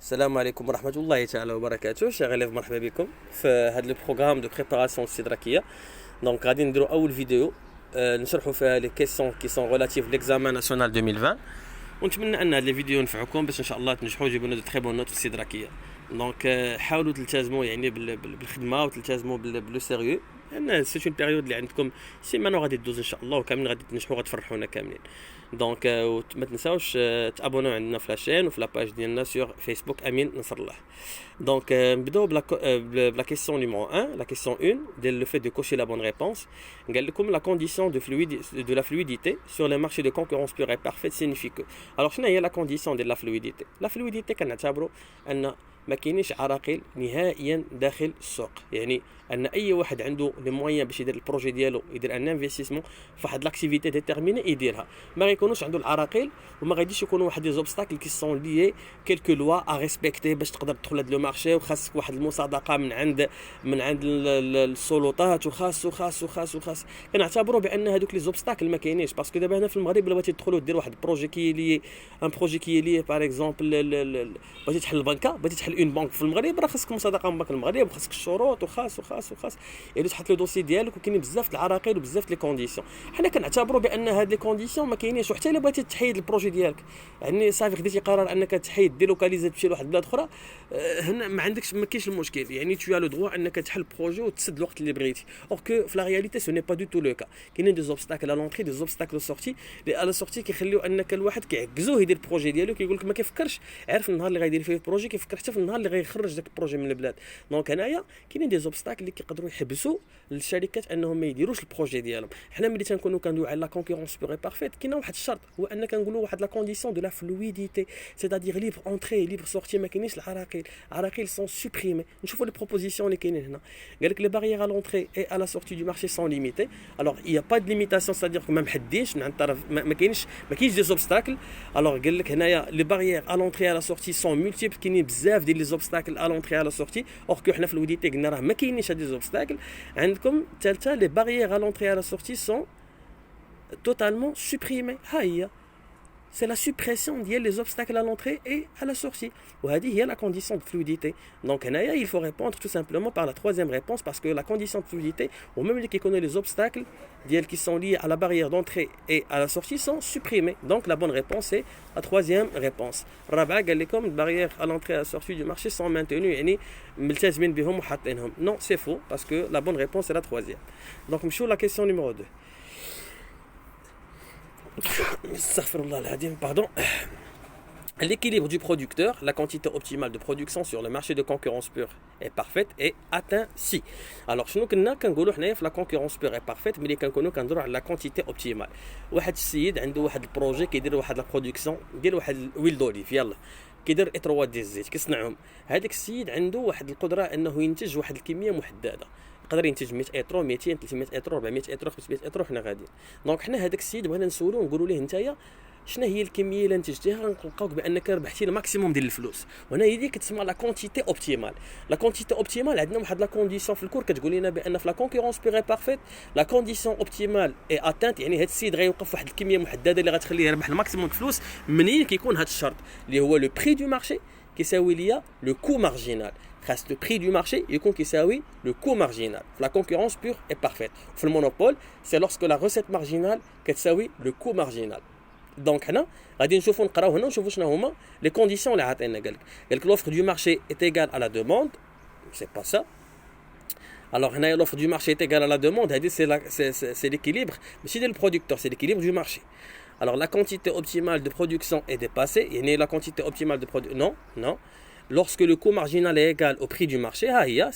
السلام عليكم ورحمة الله تعالى وبركاته. شيخ élèves مرحبا بكم في هذا البروغرام دو بريباراسيون الاستدراكية. دونك غادي نديرو أول فيديو نشرحوا فيها لي كيسيون كي سون ريلاتيف ليكزامان ناسيونال 2020 ونتمنى أن هاد لي فيديو ينفعوكم باش إن شاء الله تنجحوا وتجيبوا لنا دو تري بون نوت في الاستدراكية. دونك حاولوا تلتزموا يعني بالخدمة وتلتزموا بلو سيريو لأن سيت اون بيريود اللي عندكم سيمانو غادي تدوز إن شاء الله وكاملين غادي تنجحوا غتفرحونا كاملين. دونك ما تنساوش تابوناو عندنا في لاشين وفي لاباج ديالنا سور فيسبوك امين نصر الله. دونك نبداو بلا كيسيون نيميرو 1. لا كيسيون 1 ديال لو fait de cocher la bonne réponse. قال لكم la condition de la fluidité sur les marchés de concurrence pure et parfaite signifie que. alors شنو هي la condition de la fluidité؟ la fluidité كنعتبروا ان ما كاينينش عراقيل نهائيا داخل السوق، يعني ان اي واحد عنده لي مويان باش يدير البروجي ديالو يدير ان انفستيسمون فواحد لاكتيفيتي ديتيرميني يديرها، ما غيكونوش عنده العراقيل وما غاديش يكونوا واحد لي زوبستاكل كي سون ليي كيلكو لوا ا ريسبكتي باش تقدر تدخل لهاد لو مارشي، وخاصك واحد المصادقه من عند السلطات وخاص كنعتبروا بان هذوك لي زوبستاكل ما كاينينش. باسكو دابا هنا في المغرب الا بغيتي تدخلوا دير واحد البروجي كي لي ان بروجي كي لي باغ اكزومبل بغيتي تحل البنكه، بغيتي تحل اون بنك في المغرب، راه خاصك مصادقه من بنك المغرب وخاصك الشروط وخاص يعني تحط لو دوسي ديالك وكاين بزاف د العراقيل وبزاف لي كونديسيون. حنا كنعتبروا بان هاد لي كونديسيون ما كاينينش، وحتى الا بغيتي تحيد البروجي ديالك يعني صافي خديتي قرار انك تحيد ديلوكاليزي تمشي لواحد البلاد اخرى، هنا ما كاينش المشكل، يعني تو لو دروا انك تحل بروجي وتسد الوقت اللي بغيتي. اور كو في لا رياليتي سو ني با دو تو لو كا، كاينين دي زوبستاكل ا لونطري دي زوبستاكل او سورتي لي ا لا سورتي كيخليو انك الواحد كيعكزوه يدير البروجي ديالو، كيقول لك ما كيفكرش، عارف النهار اللي غيدير فيه البروجي كيفكر حتى في النهار اللي غيخرج داك البروجي من البلاد. دونك هنايا كاينين دي زوبستاكل اللي كيقدروا يحبسوا للشركات انهم ما يديروش البروجي ديالهم. حنا ملي تنكونوا كندويو على لا كونكورونس بيغ اي بارفيت كاين واحد الشرط، هو ان كنقولوا واحد لا كونديسيون دو لا فلويديتي، سيتادير ليبر اونتري ليبر سورتي، ما كاينينش العراقيل سون سوبريمي. نشوفوا لي بروبوزيسيون اللي كاينين هنا. قال لك لي باريير ا لونتري اي ا لا سورتي دو مارشي سون ليميتي. الوغ يا با دو ليميتاسيون، سيتادير ما محدينش من عند الطرف، ما كاينش دي زوبستاكل. الوغ قال لك هنايا لي باريير ا لونتري ا لا سورتي سون مولتيبل، كاينين بزاف ديال لي زوبستاكل ا لونتري ا لا سورتي. اور كو حنا في الوديتي قلنا راه ما كاينينش هاد لي زوبستاكل. عندكم ثالثه لي باريير ا لونتري ا لا سورتي سون totalement supprimés. C'est la suppression des obstacles à l'entrée et à la sortie. وهذه هي la condition de fluidité. Donc il faut répondre tout simplement par la troisième réponse, parce que la condition de fluidité, ou même qui connaît les obstacles qui sont liés à la barrière d'entrée et à la sortie sont supprimés. Donc la bonne réponse est la troisième réponse. رابعة قال لكم barrière à l'entrée et à la sortie du marché sont maintenus، يعني ملتزمين بهم وحاطينهم. Non, c'est faux, parce que la bonne réponse est la troisième. Donc نمشيو la question numéro 2. Astaghfirullah al-Hadim, pardon. L'équilibre du producteur, la quantité optimale de production sur le marché de concurrence pure et parfaite est atteint si. Alors, شنو كنقولوا حنايا في la concurrence pure et parfaite ملي كنهضروا على la quantité optimale. واحد السيد عنده واحد البروجي كيدير واحد لا برودكسيون ديال واحد الويل دوليف، يلا كيدير اطروات ديال الزيت كيصنعهم. هذاك السيد عنده واحد القدره انه ينتج واحد الكميه محدده، يقدر ينتج 100 اترو 200 300 اترو 400 اترو 500 اترو. حنا غاديين دونك حنا هذاك السيد بغينا نسولو ونقولوا ليه نتايا شنو هي الكميه اللي انتجتيها، غنلقاوك بانك ربحتي الماكسيموم ديال الفلوس. وهنا هي دي كتسمى لا كونتيتي اوبتيمال. لا كونتيتي اوبتيمال عندنا واحد لا كونديسيون في الكور كتقول لنا بان في لا كونكورونس بيغ بارفيت لا كونديسيون اوبتيمال اي اتانت، يعني هذا السيد غيوقف واحد الكميه محدده اللي غتخليه يربح الماكسيموم الفلوس منين كيكون هذا الشرط اللي هو لو بري دو مارشي كيساوي ليا لو كو مارجينال. خاص لو بري دو مارشي يكون كيساوي لو كو مارجينال. في لا كونكورونس بيغ اي بارفيت. في المونوبول سي لورسكو لا ريسيت مارجينال كتساوي لو كو مارجينال. دونك حنا غادي نشوفوا نقراو هنا ونشوفوا شنو هما لي كونديسيون اللي عاطينا. قال لك l'offre du marché est égale à la demande. c'est pas ça. alors هنايا l'offre du marché est égale à la demande، هذه c'est l'équilibre ماشي ديال البرودكتور، c'est l'équilibre du marché. alors la quantité optimale de production est dépassée، يعني la quantité optimale de production non lorsque le coût marginal est égal au prix du marché.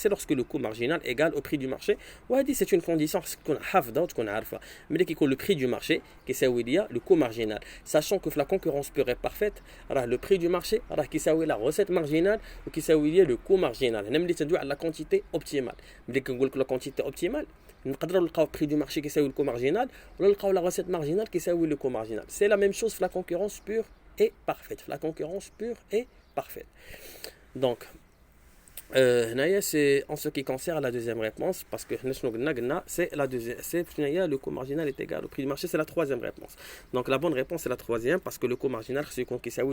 c'est lorsque le coût marginal est égal au prix du marché. وهذه c'est une condition تكون حافظه وتكون عارفه. ملي كيكون le prix du marché كيساوي ليا le coût marginal، sachant que في la concurrence pure et parfaite راه le prix du marché راه كيساوي la recette marginale وكيساوي ليا le coût marginal. هنا ملي تندوي على la quantité optimale، ملي كنقول لك la quantité optimale نقدروا نلقاو prix du marché كيساوي le coût marginal ولا نلقاو la recette marginale كيساوي le coût marginal. c'est la même chose في la concurrence pure et parfaite. في la concurrence pure et parfaite. Donc C'est en ce qui concerne la deuxième réponse, parce que c'est la deuxième, c'est le coût marginal est égal au prix du marché, c'est la troisième réponse. Donc la bonne réponse c'est la troisième, parce que le coût marginal c'est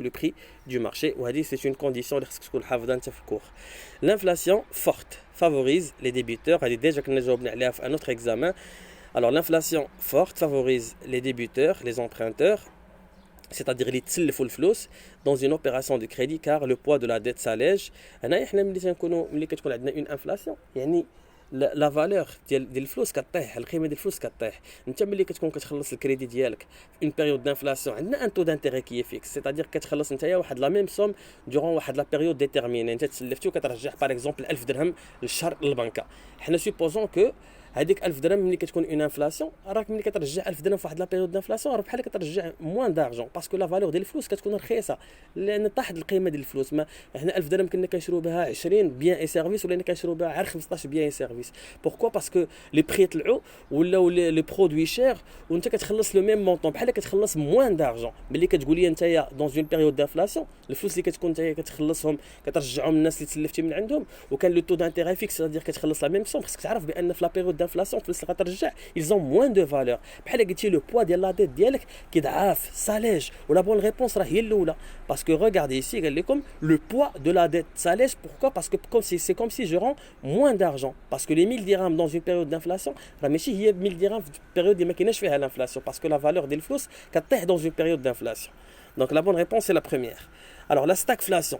le prix du marché. C'est une condition de cours. L'inflation forte favorise les débiteurs. Déjà que nous avons un autre examen. Alors l'inflation forte favorise les débiteurs, les emprunteurs, c'est-à-dire les تسلفوا الفلوس dans une opération de crédit car le poids de la dette s'allège. هنا احنا ملي كتكون عندنا une inflation يعني لا فالور ديال الفلوس كطيح، القيمه ديال الفلوس كطيح. انت ملي كتكون كتخلص الكريدي ديالك في اون بيريود دانفلاسيون عندنا ان تو دانتيغي كي فيكس، سيتادير كتخلص نتايا واحد لا ميم سوم دورون واحد لا بيريود ديتيرميني. انت تسلفتي وكترجع باغ اكزومبل 1000 درهم للشهر للبنكه. حنا سوبوزون كو هذيك 1000 درهم ملي كتكون اون انفلاسيون، راك ملي كترجع 1000 درهم في واحد لا بيريود دانفلاسيون راه بحال كترجع موان دارجون، باسكو لا فالور ديال الفلوس كتكون رخيصه لان طاحت القيمه ديال الفلوس. ما حنا 1000 درهم كنا كنشرو بها 20 بيان اي سيرفيس ولينا كنشرو بها غير 15 بيان اي سيرفيس. بوركوا باسكو لي بري طلعوا ولاو لي برودوي شير وانت كتخلص لو ميم مونطون، بحال كتخلص موان دارجون. ملي كتقول لي نتايا دون اون بيريود دانفلاسيون الفلوس اللي كتكون نتايا كتخلصهم كترجعهم للناس اللي تسلفتي من عندهم وكان لو تو دانتيغي فيكس، سيتادير كتخلص لا ميم سوم. خصك تعرف بان في لا بيريود دانفلاسيون الفلوس اللي غترجع ils ont moins de valeur. بحال قلتي لو بوا ديال لا ديت ديالك كيضعف ساليج. ولا بون ريبونس راه هي الاولى، باسكو ريغاردي ايسي قال لكم لو بوا دو لا ديت ساليج. بوركوا باسكو comme si c'est comme si je rends moins d'argent، باسكو les 1000 dirhams dans une période d'inflation راه ماشي هي 1000 dirhams في البيريود اللي ما كايناش فيها l'inflation، باسكو لا فالور ديال الفلوس كطيح dans une période d'inflation. Donc la bonne réponse c'est la première. Alors la stagflation,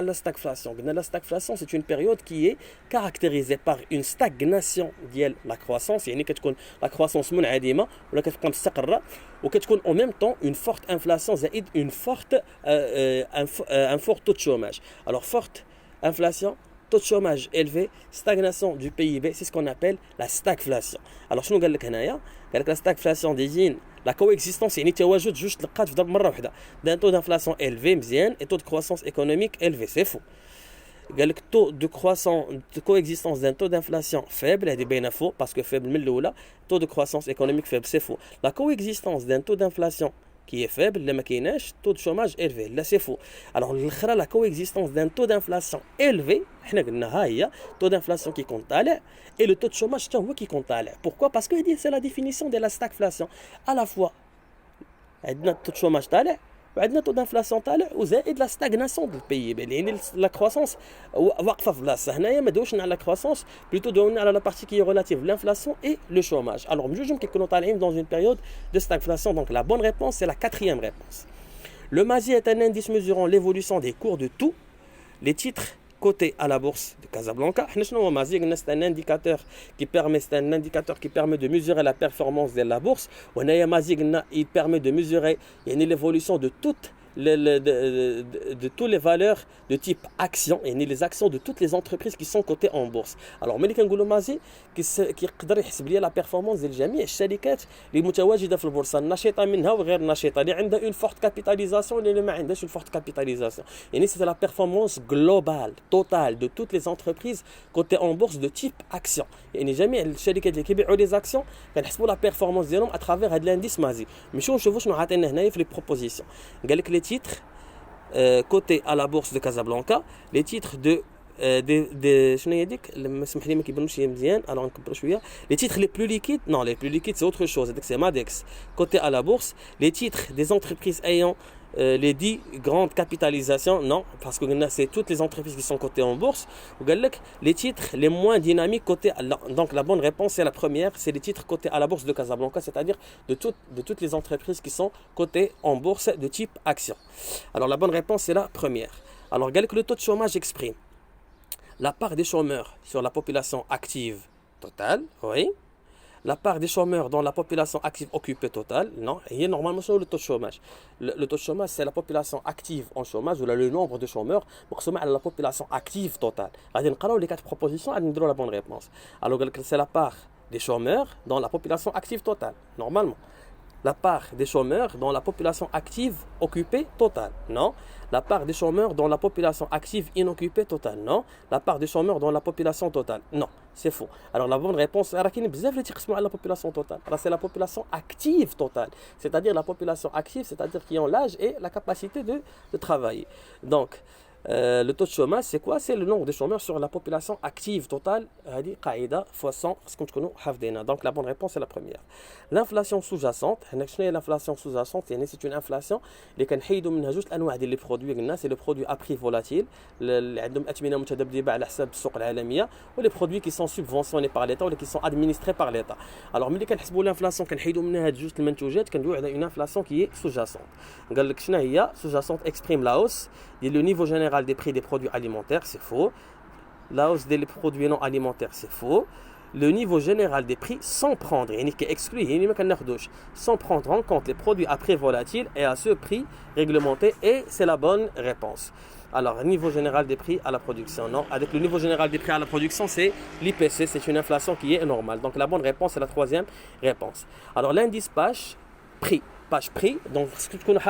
la stagflation, la stagflation c'est une période qui est caractérisée par une stagnation de la croissance. يعني كتكون la croissance منعدمة ولا كتبقى مستقرة وكتكون en même temps une forte inflation زائد une forte un fort taux de chômage. Alors forte inflation, taux de chômage élevé, stagnation du PIB, c'est ce qu'on appelle la stagflation. Alors شنو قال لك هنايا؟ قال لك la stagflation désigne la coexistence يعني تواجد جوج تلقات في مره واحده d'un taux d'inflation élevé مزيان et taux de croissance économique élevé. c'est faux. قال لك taux de croissance de coexistence d'un taux d'inflation faible هذه باينه فaux parce que faible من الاولى. taux de croissance économique faible c'est faux. la coexistence d'un taux d'inflation qui est faible là ما كايناش taux de chômage élevé là c'est faux. alors الاخرى la coexistence d'un taux d'inflation élevé حنا قلنا ها هي taux d'inflation qui compte طالع et le taux de chômage حتى هو qui compte طالع. pourquoi parce que c'est la définition de la stagflation. à la fois عندنا taux de chômage طالع وعندنا taux d'inflation طالع وزائد la stagnation du PIB يعني la croissance واقفه في بلاصه. هنايا ما دوشنا على la croissance plutôt دونا على la partie qui est relative l'inflation et le chômage. alors بجوجهم كيكونوا طالعين dans une période de stagflation. donc la bonne réponse c'est la quatrième réponse. Le MASI est un indice mesurant l'évolution des cours de tous les titres cotés à la bourse de Casablanca. C'est un indicateur qui permet de mesurer la performance de la bourse. Il permet de mesurer l'évolution de toutes de toutes les valeurs de type action et les actions de toutes les entreprises qui sont cotées en bourse. alors ملي كنقولوا مازي كيقدر يحسب لي لا بيرفورمانس ديال جميع الشركات اللي متواجده في البورصه النشيطه منها وغير النشيطه اللي عندها اون فورت كابيتاليزاسيون اللي ما عندهاش اون فورت كابيتاليزاسيون. يعني سي لا بيرفورمانس جلوبال توتال دو توت لي انتربريز كوتي اون بورس دو تيب اكسيون. يعني جميع الشركات اللي كيبيعوا لي زاكسيون كنحسبوا لا بيرفورمانس ديالهم اترافير هاد الانديس مازي. نمشيو نشوفوا شنو عاطينا هنايا في لي بروبوزيسيون. قال لك titres cotés à la bourse de Casablanca, les titres شنو هي ديك سمح لي ما كيبانوش هي مزيان الوغ نكبروا شويه. les titres les plus liquides non les plus liquides c'est autre chose, c'est Madex cotés à la bourse. les titres des entreprises ayant les 10 grandes capitalisations non parce que c'est toutes les entreprises qui sont cotées en bourse. وقال لك les titres les moins dynamiques cotés donc la bonne réponse c'est la première, c'est les titres cotés à la bourse de Casablanca, c'est-à-dire de toutes les entreprises qui sont cotées en bourse de type action. alors la bonne réponse c'est la première. alors قال لك le taux de chômage exprime la part des chômeurs sur la population active totale. oui. la part des chômeurs dans la population active occupée totale. non. il y a normalement sur le taux de chômage. Le taux de chômage c'est la population active en chômage ou le nombre de chômeurs مقسوم على la population active totale. غادي نقراو les 4 propositions غادي نديرو la bonne réponse. alors c'est la part des chômeurs dans la population active totale normalement. la part des chômeurs dans la population active occupée totale. non. la part des chômeurs dans la population active inoccupée totale. non. la part des chômeurs dans la population totale. non. c'est faux. alors la bonne réponse راه كاين بزاف اللي تيقسموا على la population totale. c'est la population active totale, c'est-à-dire la population active, c'est-à-dire qui ont l'âge et la capacité de travailler. donc Le taux de chômage, c'est quoi? C'est le nombre de chômeurs sur la population active totale. هذه قاعدة fois 100 خصكم تكونوا حافظينها. Donc la bonne réponse est la première. L'inflation sous-jacente, شنو هي l'inflation sous-jacente؟ يعني c'est une inflation اللي كنحيدوا منها جوج الانواع ديال لي برودوي. قلنا سي لو برودوي ا بري فولاتيل اللي عندهم اثمنه متذبذبه على حساب السوق العالميه، ولي برودوي كي سون سوبفونسيوني بار ليتا ولا كي سون ادمينستري بار ليتا. الوغ ملي كنحسبوا l'inflation كنحيدوا منها هاد جوج المنتوجات كندويو على اون inflation qui est sous-jacente. قال لك شنو هي sous-jacente؟ exprime la hausse le niveau général des prix des produits alimentaires, c'est faux. La hausse des produits non alimentaires, c'est faux. Le niveau général des prix sans prendre, sans prendre en compte les produits à prix volatile et à ce prix réglementé, et c'est la bonne réponse. Alors, niveau général des prix à la production, non. Avec le niveau général des prix à la production, c'est l'IPC, c'est une inflation qui est normale. Donc, la bonne réponse est la troisième réponse. Alors, l'indice page prix, donc, ce que tu connais,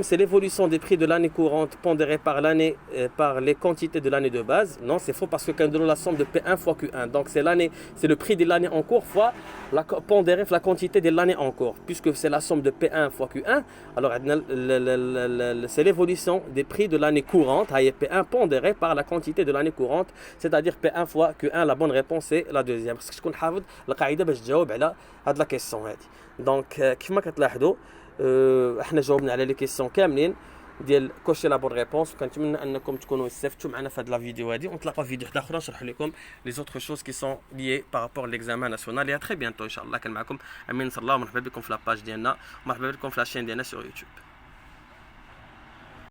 c'est l'évolution des prix de l'année courante pondérée par les quantités de l'année de base. Non, c'est faux parce que quand on donne la somme de P1 fois Q1, donc c'est le prix de l'année en cours fois la pondérée la quantité de l'année en cours. Puisque c'est la somme de P1 fois Q1, alors c'est l'évolution des prix de l'année courante, P1 pondéré par la quantité de l'année courante, c'est-à-dire P1 fois Q1. La bonne réponse est la deuxième. Parce que je connais la qaïda باش تجاوب على هاد la question هذه. Donc كيف كتلاحظوا احنا جاوبنا على لي كيسيون كاملين ديال كوشي لا بون ريبونس. وكنتمنى انكم تكونوا استفدتوا معنا في هذا لا فيديو هذه، ونتلاقاو في فيديو اخرى نشرح لكم لي زوتر شوز كي سون ليي بارابور ليكزامان ناسيونال. يا تري بيانتو ان شاء الله. كان معكم امين نصر الله، ومرحبا بكم في لاباج ديالنا، ومرحبا بكم في لاشين ديالنا سور يوتيوب.